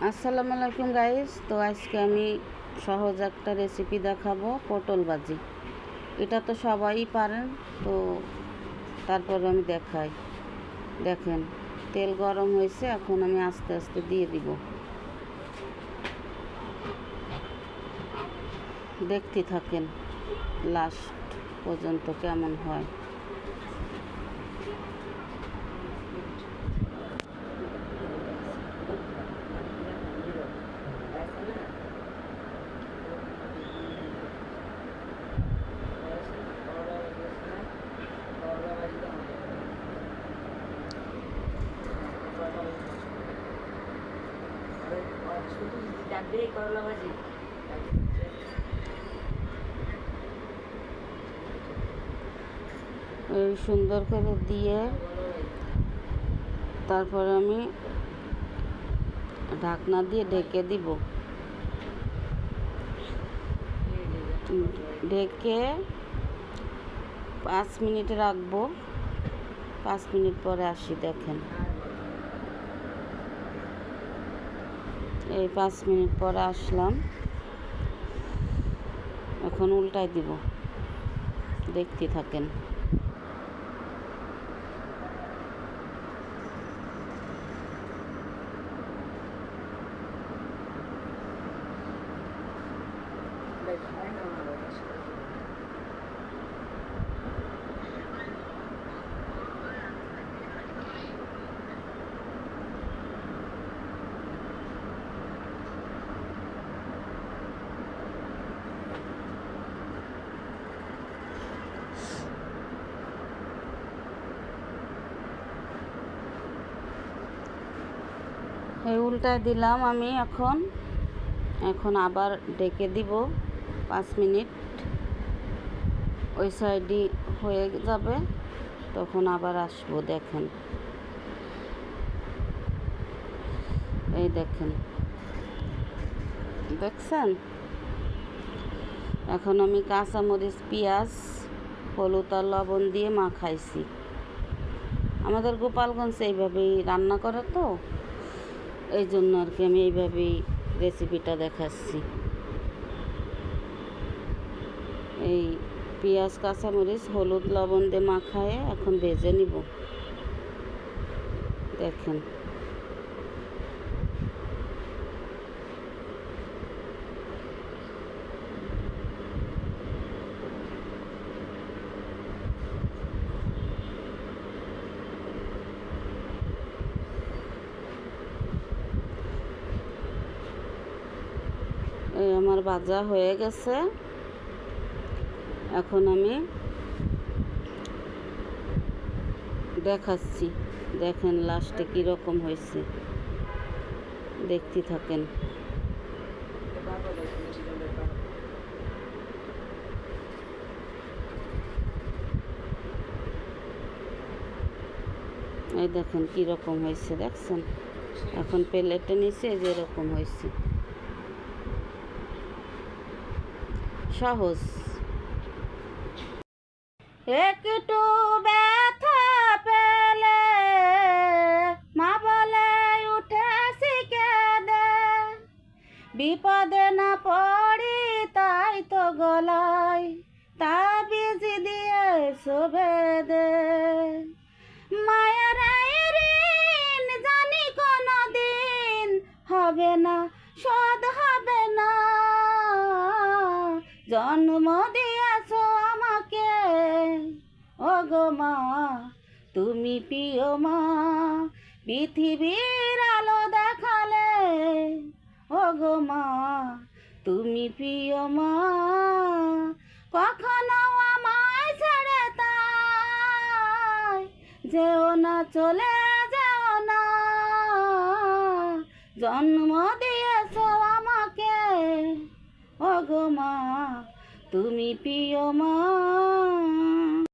আসসালামু আলাইকুম গাইস। তো আজকে আমি সহজ একটা রেসিপি দেখাবো, পটল ভাজি। এটা তো সবাই পারেন, তো তারপরে আমি দেখাই। দেখেন, তেল গরম হয়েছে, এখন আমি আস্তে আস্তে দিয়ে দিব। দেখতে থাকেন লাস্ট পর্যন্ত কেমন হয়। এই সুন্দর করে দিয়ে তারপরে আমি ঢাকনা দিয়ে ঢেকে দিব। ঢেকে 5 মিনিট রাখবো। 5 মিনিট পরে আসি। দেখেন, এই 5 মিনিট পরে আসলাম। এখন উল্টাই দিব, দেখতে থাকেন। এই উল্টায় দিলাম আমি। এখন আবার ডেকে দিব 5 মিনিট। ওই সাইডই হয়ে যাবে, তখন আবার আসবো। দেখেন, এই দেখেন, দেখছেন? এখন আমি কাঁচামরিচ, পেঁয়াজ, হলুদ আর লবণ দিয়ে মাখাইছি। আমাদের গোপালগঞ্জ এইভাবেই রান্না করে, তো এই জন্য আর কি আমি এইভাবেই রেসিপিটা দেখাচ্ছি। এই পেঁয়াজ, কাঁচামরিচ, হলুদ, লবণ দিয়ে মাখায়ে এখন ভেজে নিব। দেখেন, এই আমার ভাজা হয়ে গেছে। এখন আমি দেখাচ্ছি। দেখেন লাস্টে কীরকম হয়েছে, দেখতে থাকেন। এই দেখেন কীরকম হয়েছে, দেখছেন? এখন প্লেটে নিচে যেরকম হয়েছে। সহজ। একটু ব্যথা পেলে মা বলে উঠেছি কেঁদে, বিপদে না পড়ি তাই তো গলায় তাবিজ দিয়ে শোভে দে। মায়ের ঋণ জানি কোনো দিন হবে না, শোধ হবে না। জন্ম দিয়েছ আমাকে, ও গো মা, তুমি প্রিয় মা। পৃথিবীর আলো দেখালে, ও গো মা, তুমি প্রিয় মা। কখনো আমায় ছেড়ে তাই যেও না, চলে যেও না। জন্ম দিয়েছ আমাকে, ও গো মা, তুমি প্রিয় মা।